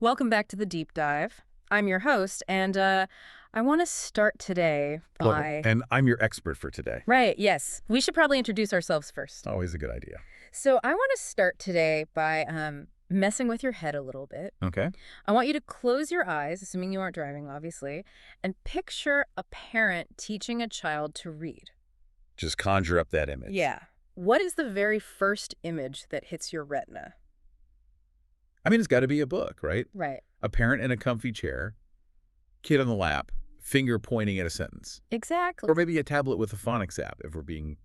Welcome back to the Deep Dive. I'm your host, and I want to start today Love by... it. And I'm your expert for today. Right, yes. We should probably introduce ourselves first. Always a good idea. So I want to start today by messing with your head a little bit. Okay. I want you to close your eyes, assuming you aren't driving, obviously, and picture a parent teaching a child to read. Just conjure up that image. Yeah. What is the very first image that hits your retina? I mean, it's got to be a book, right? Right. A parent in a comfy chair, kid on the lap, finger pointing at a sentence. Exactly. Or maybe a tablet with a phonics app if we're being,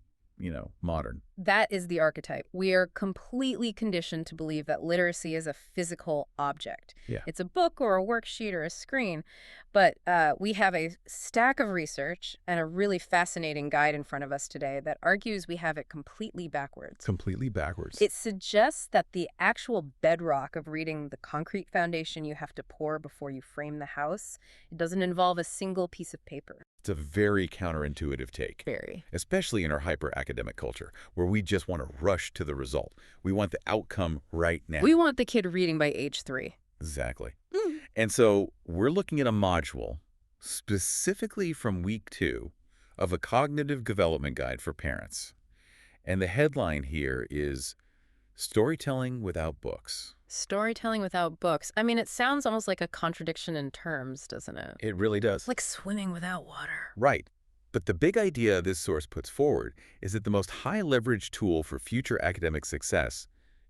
modern. That is the archetype. We are completely conditioned to believe that literacy is a physical object. Yeah. It's a book or a worksheet or a screen. But we have a stack of research and a really fascinating guide in front of us today that argues we have it completely backwards. Completely backwards. It suggests that the actual bedrock of reading, the concrete foundation you have to pour before you frame the house, it doesn't involve a single piece of paper. It's a very counterintuitive take. Very. Especially in our hyper-academic culture, where we just want to rush to the result. We want the outcome right now. We want the kid reading by age 3. Exactly. And so we're looking at a module specifically from week 2 of a cognitive development guide for parents. And the headline here is Storytelling Without Books. Storytelling without books. I mean, it sounds almost like a contradiction in terms, doesn't it? It really does. Like swimming without water. Right. But the big idea this source puts forward is that the most high-leverage tool for future academic success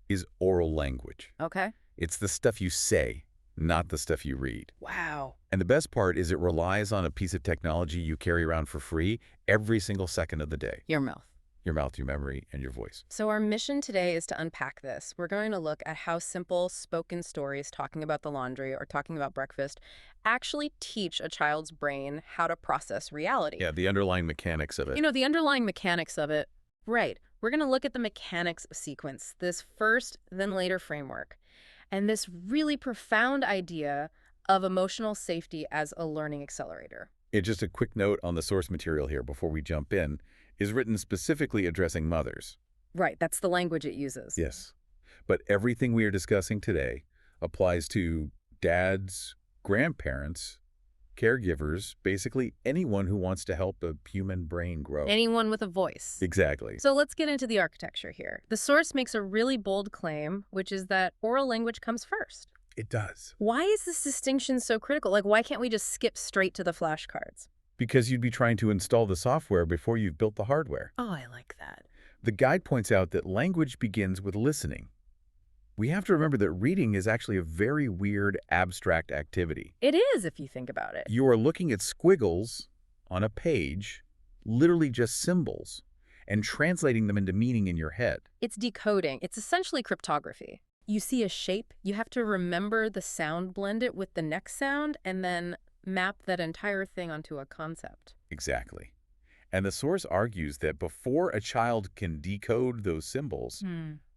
is oral language. Okay. It's the stuff you say, not the stuff you read. Wow. And the best part is it relies on a piece of technology you carry around for free every single second of the day. Your mouth. Your mouth, your memory, and your voice. So our mission today is to unpack this. We're going to look at how simple spoken stories talking about the laundry or talking about breakfast actually teach a child's brain how to process reality. Yeah, the underlying mechanics of it. You know, the underlying mechanics of it. Right. We're going to look at the mechanics of sequence, this first, then later framework, and this really profound idea of emotional safety as a learning accelerator. Just a quick note on the source material here before we jump in, is written specifically addressing mothers. Right, that's the language it uses. Yes. But everything we are discussing today applies to dads, grandparents, caregivers, basically anyone who wants to help a human brain grow. Anyone with a voice. Exactly. So let's get into the architecture here. The source makes a really bold claim, which is that oral language comes first. It does. Why is this distinction so critical? Like, why can't we just skip straight to the flashcards? Because you'd be trying to install the software before you've built the hardware. Oh, I like that. The guide points out that language begins with listening. We have to remember that reading is actually a very weird, abstract activity. It is, if you think about it. You are looking at squiggles on a page, literally just symbols, and translating them into meaning in your head. It's decoding. It's essentially cryptography. You see a shape, you have to remember the sound, blend it with the next sound, and then map that entire thing onto a concept. Exactly. And the source argues that before a child can decode those symbols,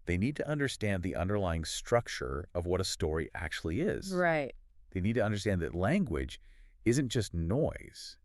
they need to understand the underlying structure of what a story actually is. Right. They need to understand that language isn't just noise.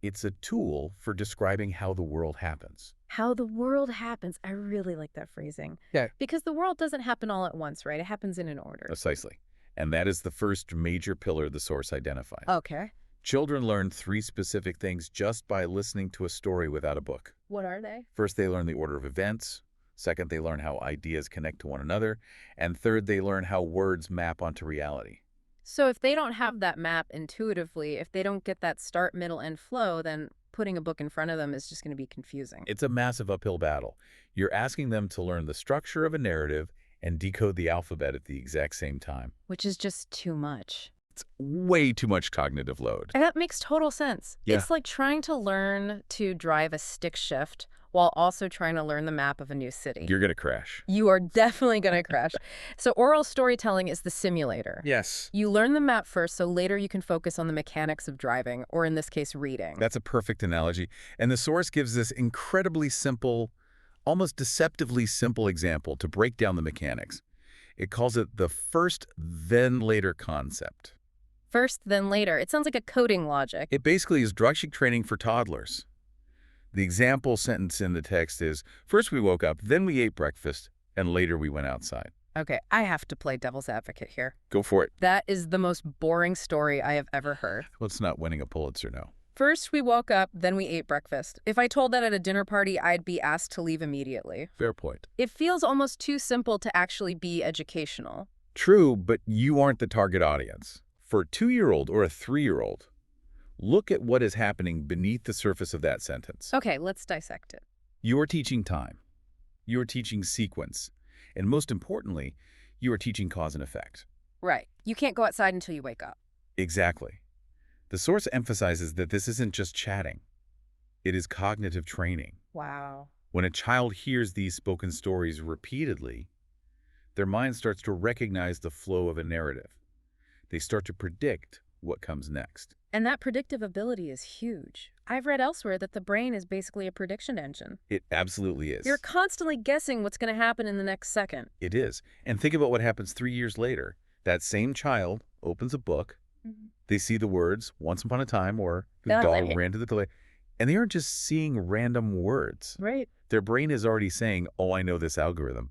It's a tool for describing how the world happens. How the world happens. I really like that phrasing. Yeah. Because the world doesn't happen all at once, right? It happens in an order. Precisely. And that is the first major pillar the source identifies. Okay. Children learn 3 specific things just by listening to a story without a book. What are they? First, they learn the order of events. Second, they learn how ideas connect to one another. And third, they learn how words map onto reality. So if they don't have that map intuitively, if they don't get that start, middle, and flow, then putting a book in front of them is just going to be confusing. It's a massive uphill battle. You're asking them to learn the structure of a narrative and decode the alphabet at the exact same time. Which is just too much. It's way too much cognitive load. And that makes total sense. Yeah. It's like trying to learn to drive a stick shift while also trying to learn the map of a new city. You're going to crash. You are definitely going to crash. So oral storytelling is the simulator. Yes. You learn the map first, so later you can focus on the mechanics of driving, or in this case, reading. That's a perfect analogy. And the source gives this incredibly simple, almost deceptively simple example to break down the mechanics. It calls it the first, then later concept. First, then later. It sounds like a coding logic. It basically is drug training for toddlers. The example sentence in the text is, first we woke up, then we ate breakfast, and later we went outside. Okay, I have to play devil's advocate here. Go for it. That is the most boring story I have ever heard. Well, it's not winning a Pulitzer, no. First, we woke up, then we ate breakfast. If I told that at a dinner party, I'd be asked to leave immediately. Fair point. It feels almost too simple to actually be educational. True, but you aren't the target audience. For a 2-year-old or a 3-year-old, look at what is happening beneath the surface of that sentence. Okay, let's dissect it. You are teaching time. You are teaching sequence. And most importantly, you are teaching cause and effect. Right. You can't go outside until you wake up. Exactly. The source emphasizes that this isn't just chatting. It is cognitive training. Wow. When a child hears these spoken stories repeatedly, their mind starts to recognize the flow of a narrative. They start to predict what comes next. And that predictive ability is huge. I've read elsewhere that the brain is basically a prediction engine. It absolutely is. You're constantly guessing what's going to happen in the next second. It is. And think about what happens 3 years later. That same child opens a book. They see the words, once upon a time, or the dog ran to the toilet. And they aren't just seeing random words. Right. Their brain is already saying, oh, I know this algorithm.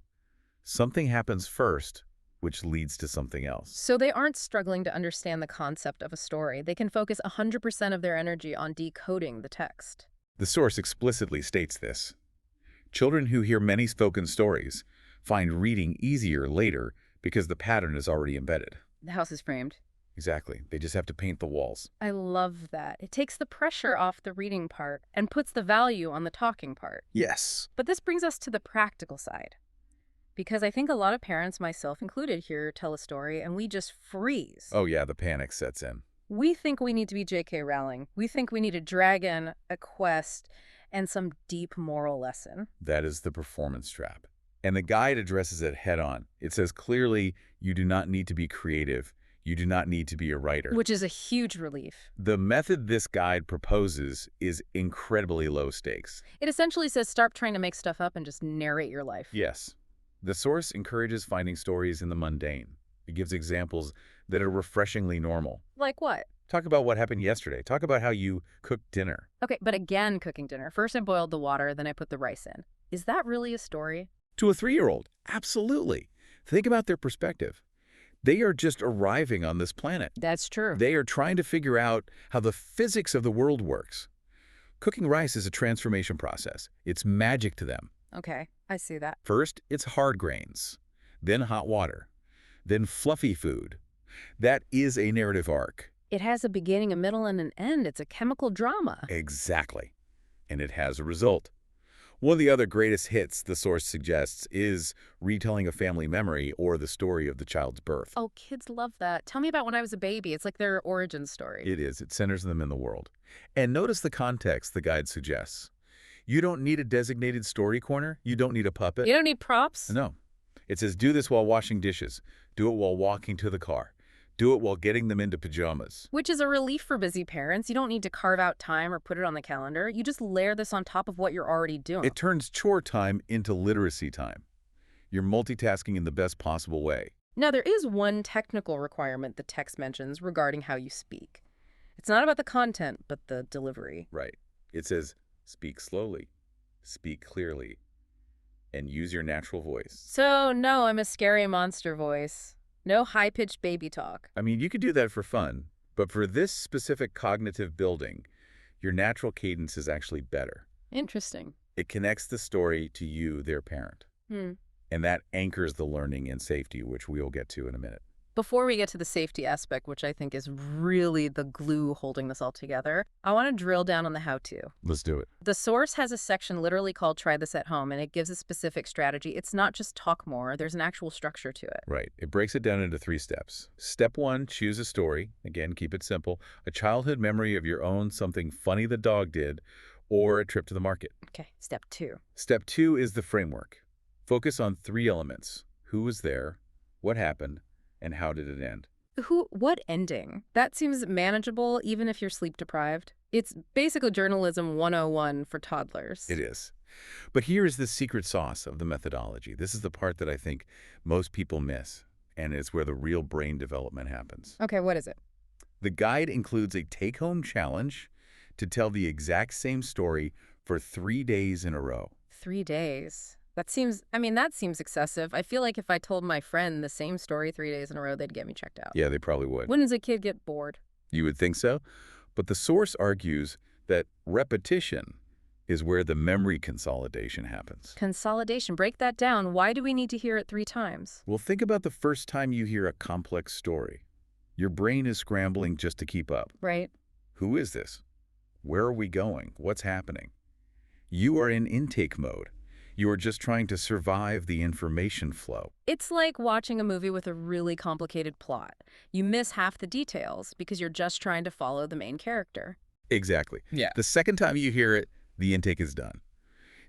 Something happens first, which leads to something else. So they aren't struggling to understand the concept of a story. They can focus 100% of their energy on decoding the text. The source explicitly states this. Children who hear many spoken stories find reading easier later because the pattern is already embedded. The house is framed. Exactly. They just have to paint the walls. I love that. It takes the pressure off the reading part and puts the value on the talking part. Yes. But this brings us to the practical side. Because I think a lot of parents, myself included here, tell a story and we just freeze. Oh yeah, the panic sets in. We think we need to be J.K. Rowling. We think we need a dragon, a quest, and some deep moral lesson. That is the performance trap. And the guide addresses it head on. It says clearly, you do not need to be creative. You do not need to be a writer. Which is a huge relief. The method this guide proposes is incredibly low stakes. It essentially says stop trying to make stuff up and just narrate your life. Yes. The source encourages finding stories in the mundane. It gives examples that are refreshingly normal. Like what? Talk about what happened yesterday. Talk about how you cooked dinner. Okay, but again, cooking dinner. First I boiled the water, then I put the rice in. Is that really a story? To a 3-year-old, absolutely. Think about their perspective. They are just arriving on this planet. That's true. They are trying to figure out how the physics of the world works. Cooking rice is a transformation process. It's magic to them. Okay, I see that. First, it's hard grains, then hot water, then fluffy food. That is a narrative arc. It has a beginning, a middle, and an end. It's a chemical drama. Exactly. And it has a result. One of the other greatest hits, the source suggests, is retelling a family memory or the story of the child's birth. Oh, kids love that. Tell me about when I was a baby. It's like their origin story. It is. It centers them in the world. And notice the context the guide suggests. You don't need a designated story corner. You don't need a puppet. You don't need props? No. It says do this while washing dishes. Do it while walking to the car. Do it while getting them into pajamas. Which is a relief for busy parents. You don't need to carve out time or put it on the calendar. You just layer this on top of what you're already doing. It turns chore time into literacy time. You're multitasking in the best possible way. Now, there is one technical requirement the text mentions regarding how you speak. It's not about the content, but the delivery. Right. It says speak slowly, speak clearly, and use your natural voice. So, no, I'm a scary monster voice. No high-pitched baby talk. I mean, you could do that for fun, but for this specific cognitive building, your natural cadence is actually better. Interesting. It connects the story to you, their parent. And that anchors the learning and safety, which we'll get to in a minute. Before we get to the safety aspect, which I think is really the glue holding this all together, I want to drill down on the how-to. Let's do it. The source has a section literally called Try This at Home, and it gives a specific strategy. It's not just talk more. There's an actual structure to it. Right. It breaks it down into 3 steps. Step 1, choose a story. Again, keep it simple. A childhood memory of your own, something funny the dog did, or a trip to the market. Okay, step 2. Step 2 is the framework. Focus on 3 elements. Who was there? What happened? And how did it end? What ending? That seems manageable even if you're sleep deprived. It's basically journalism 101 for toddlers. It is. But here is the secret sauce of the methodology. This is the part that I think most people miss, and it's where the real brain development happens. Okay, what is it? The guide includes a take-home challenge to tell the exact same story for 3 days in a row. 3 days. That seems excessive. I feel like if I told my friend the same story 3 days in a row, they'd get me checked out. Yeah, they probably would. Wouldn't a kid get bored? You would think so? But the source argues that repetition is where the memory consolidation happens. Consolidation. Break that down. Why do we need to hear it 3 times? Well, think about the first time you hear a complex story. Your brain is scrambling just to keep up. Right. Who is this? Where are we going? What's happening? You are in intake mode. You are just trying to survive the information flow. It's like watching a movie with a really complicated plot. You miss half the details because you're just trying to follow the main character. Exactly. Yeah. The second time you hear it, the intake is done.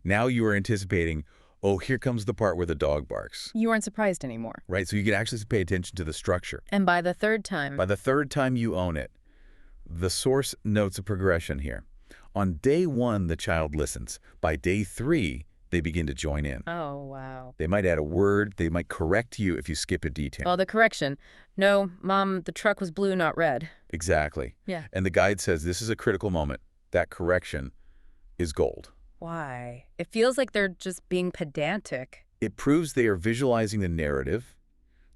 Now you are anticipating, oh, here comes the part where the dog barks. You aren't surprised anymore. Right? So you can actually pay attention to the structure. And by the third time... By the third time you own it, the source notes a progression here. On day 1, the child listens. By day 3, they begin to join in. Oh, wow. They might add a word. They might correct you if you skip a detail. Oh, the correction. No, Mom, the truck was blue, not red. Exactly. Yeah. And the guide says this is a critical moment. That correction is gold. Why? It feels like they're just being pedantic. It proves they are visualizing the narrative.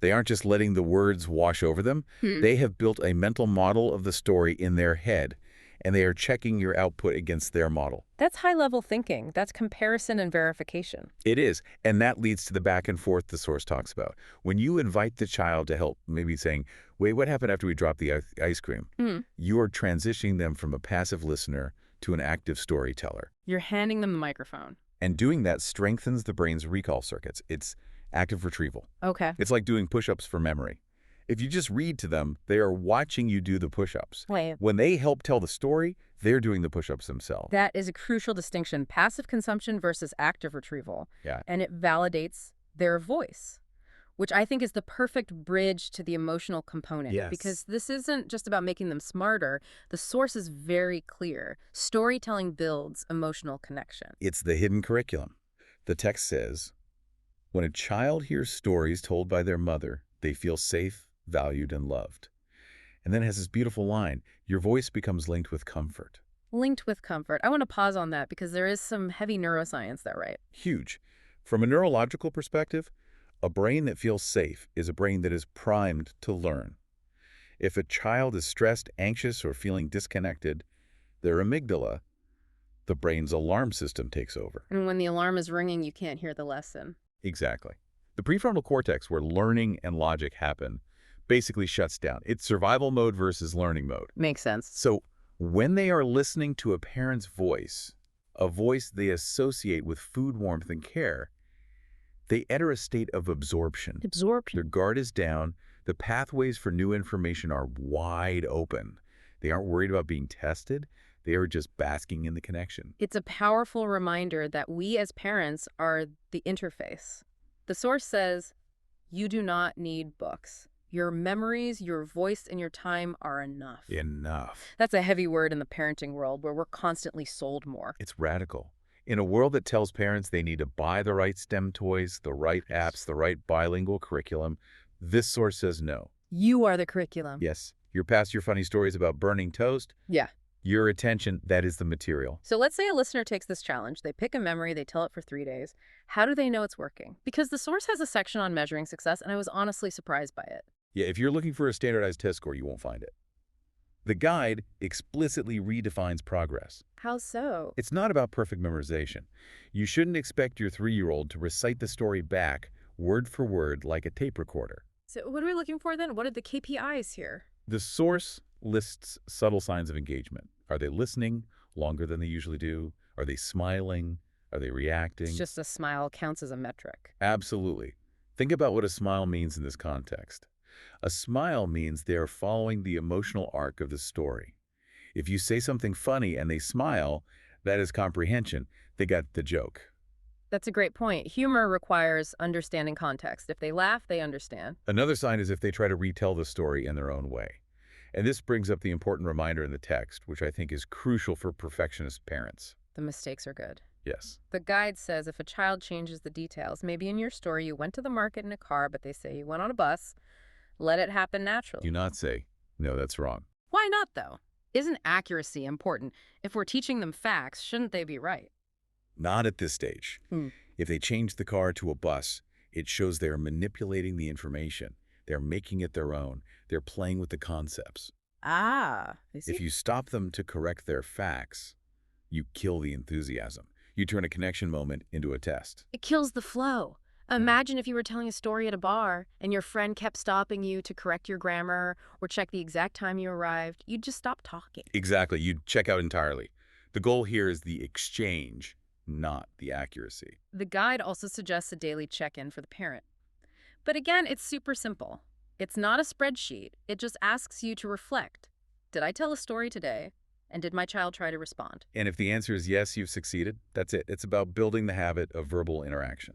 They aren't just letting the words wash over them. They have built a mental model of the story in their head, and they are checking your output against their model. That's high-level thinking. That's comparison and verification. It is, and that leads to the back and forth the source talks about. When you invite the child to help, maybe saying, wait, what happened after we dropped the ice cream? You are transitioning them from a passive listener to an active storyteller. You're handing them the microphone. And doing that strengthens the brain's recall circuits. It's active retrieval. Okay. It's like doing push-ups for memory. If you just read to them, they are watching you do the push-ups. Wait. When they help tell the story, they're doing the push-ups themselves. That is a crucial distinction, passive consumption versus active retrieval. Yeah. And it validates their voice, which I think is the perfect bridge to the emotional component. Yes. Because this isn't just about making them smarter. The source is very clear. Storytelling builds emotional connection. It's the hidden curriculum. The text says, when a child hears stories told by their mother, they feel safe, valued, and loved. And then it has this beautiful line, your voice becomes linked with comfort. Linked with comfort. I want to pause on that because there is some heavy neuroscience there, right? Huge. From a neurological perspective, a brain that feels safe is a brain that is primed to learn. If a child is stressed, anxious, or feeling disconnected, their amygdala, the brain's alarm system, takes over. And when the alarm is ringing, you can't hear the lesson. Exactly. The prefrontal cortex, where learning and logic happen, basically shuts down. It's survival mode versus learning mode. Makes sense. So when they are listening to a parent's voice, a voice they associate with food, warmth, and care, they enter a state of absorption. Their guard is down. The pathways for new information are wide open. They aren't worried about being tested. They are just basking in the connection. It's a powerful reminder that we as parents are the interface. The source says, you do not need books. Your memories, your voice, and your time are enough. Enough. That's a heavy word in the parenting world where we're constantly sold more. It's radical. In a world that tells parents they need to buy the right STEM toys, the right apps, the right bilingual curriculum, this source says no. You are the curriculum. Yes, you're past your funny stories about burning toast. Yeah. Your attention, that is the material. So let's say a listener takes this challenge. They pick a memory, they tell it for 3 days. How do they know it's working? Because the source has a section on measuring success, and I was honestly surprised by it. Yeah, if you're looking for a standardized test score, you won't find it. The guide explicitly redefines progress. How so? It's not about perfect memorization. You shouldn't expect your 3-year-old to recite the story back, word for word, like a tape recorder. So what are we looking for then? What are the KPIs here? The source lists subtle signs of engagement. Are they listening longer than they usually do? Are they smiling? Are they reacting? It's just a smile counts as a metric. Absolutely. Think about what a smile means in this context. A smile means they are following the emotional arc of the story. If you say something funny and they smile, that is comprehension. They got the joke. That's a great point. Humor requires understanding context. If they laugh, they understand. Another sign is if they try to retell the story in their own way. And this brings up the important reminder in the text, which I think is crucial for perfectionist parents. The mistakes are good. Yes. The guide says if a child changes the details, maybe in your story you went to the market in a car, but they say you went on a bus, let it happen naturally. Do not say, no, that's wrong. Why not, though? Isn't accuracy important? If we're teaching them facts, shouldn't they be right? Not at this stage. If they change the car to a bus, it shows they're manipulating the information. They're making it their own. They're playing with the concepts. Ah, I If see. you stop them to correct their facts, you kill the enthusiasm. You turn a connection moment into a test. It kills the flow. Imagine if you were telling a story at a bar and your friend kept stopping you to correct your grammar or check the exact time you arrived. You'd just stop talking. Exactly. You check out entirely. The goal here is the exchange, not the accuracy. The guide also suggests a daily check-in for the parent. But again, it's super simple. It's not a spreadsheet. It just asks you to reflect. Did I tell a story today? And did my child try to respond? And if the answer is yes, you've succeeded, that's it. It's about building the habit of verbal interaction.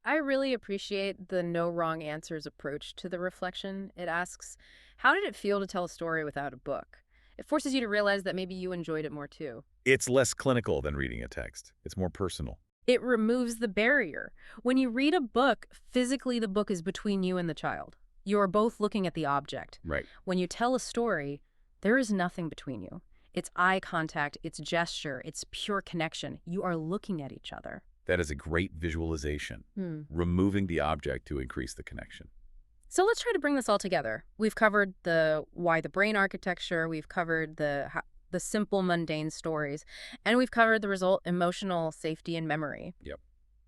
I really appreciate the no wrong answers approach to the reflection. It asks, how did it feel to tell a story without a book? It forces you to realize that maybe you enjoyed it more too. It's less clinical than reading a text. It's more personal. It removes the barrier. When you read a book, physically the book is between you and the child. You are both looking at the object. Right. When you tell a story, there is nothing between you. It's eye contact, it's gesture, it's pure connection. You are looking at each other. That is a great visualization, removing the object to increase the connection. So let's try to bring this all together. We've covered the why the brain architecture, we've covered the simple mundane stories, and we've covered the result emotional safety and memory. Yep.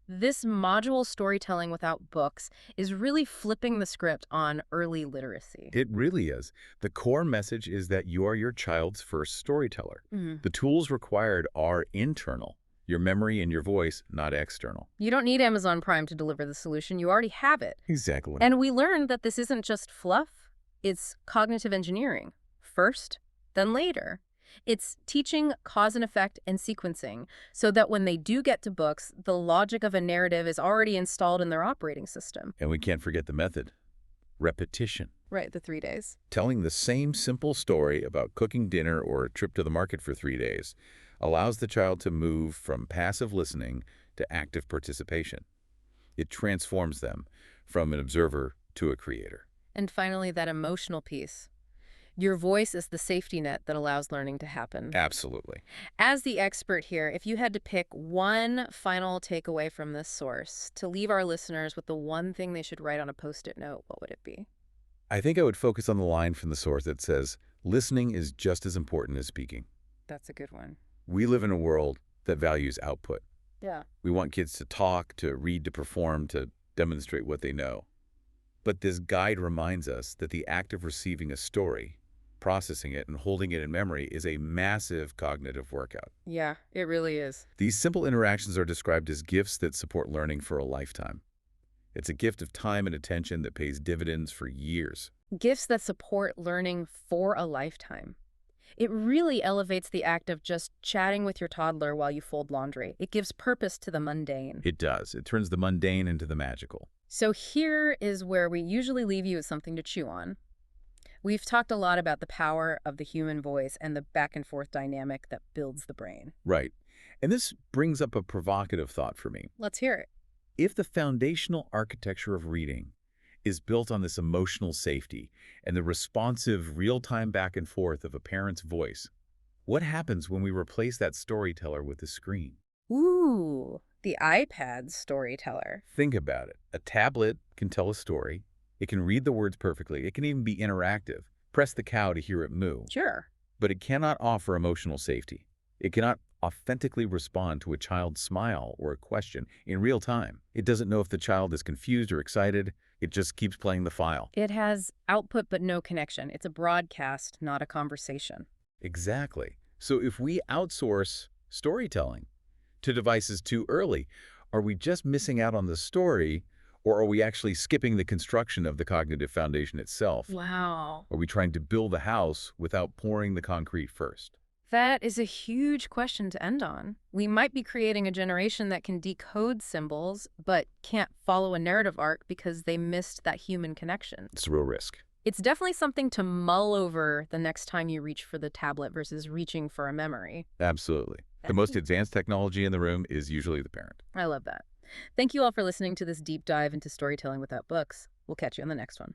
This module storytelling without books is really flipping the script on early literacy. It really is. The core message is that you are your child's first storyteller. The tools required are internal, your memory and your voice, not external. You don't need Amazon Prime to deliver the solution. You already have it. Exactly. And we learned that this isn't just fluff. It's cognitive engineering. First, then later. It's teaching cause and effect and sequencing so that when they do get to books, the logic of a narrative is already installed in their operating system. And we can't forget the method. Repetition. Right, the 3 days. Telling the same simple story about cooking dinner or a trip to the market for 3 days allows the child to move from passive listening to active participation. It transforms them from an observer to a creator. And finally, that emotional piece. Your voice is the safety net that allows learning to happen. Absolutely. As the expert here, if you had to pick one final takeaway from this source to leave our listeners with the one thing they should write on a Post-it note, what would it be? I think I would focus on the line from the source that says, listening is just as important as speaking. That's a good one. We live in a world that values output. Yeah. We want kids to talk, to read, to perform, to demonstrate what they know. But this guide reminds us that the act of receiving a story, processing it, and holding it in memory is a massive cognitive workout. Yeah, it really is. These simple interactions are described as gifts that support learning for a lifetime. It's a gift of time and attention that pays dividends for years. Gifts that support learning for a lifetime. It really elevates the act of just chatting with your toddler while you fold laundry. It gives purpose to the mundane. It does. It turns the mundane into the magical. So here is where we usually leave you with something to chew on. We've talked a lot about the power of the human voice and the back and forth dynamic that builds the brain. Right. And this brings up a provocative thought for me. Let's hear it. If the foundational architecture of reading is built on this emotional safety and the responsive real-time back and forth of a parent's voice, what happens when we replace that storyteller with a screen? Ooh, the iPad storyteller. Think about it. A tablet can tell a story. It can read the words perfectly. It can even be interactive. Press the cow to hear it moo. Sure. But it cannot offer emotional safety. It cannot authentically respond to a child's smile or a question in real time. It doesn't know if the child is confused or excited. It just keeps playing the file. It has output but no connection. It's a broadcast, not a conversation. Exactly. So if we outsource storytelling to devices too early, are we just missing out on the story, or are we actually skipping the construction of the cognitive foundation itself? Wow. Are we trying to build a house without pouring the concrete first? That is a huge question to end on. We might be creating a generation that can decode symbols, but can't follow a narrative arc because they missed that human connection. It's a real risk. It's definitely something to mull over the next time you reach for the tablet versus reaching for a memory. Absolutely. The most advanced technology in the room is usually the parent. I love that. Thank you all for listening to this deep dive into storytelling without books. We'll catch you on the next one.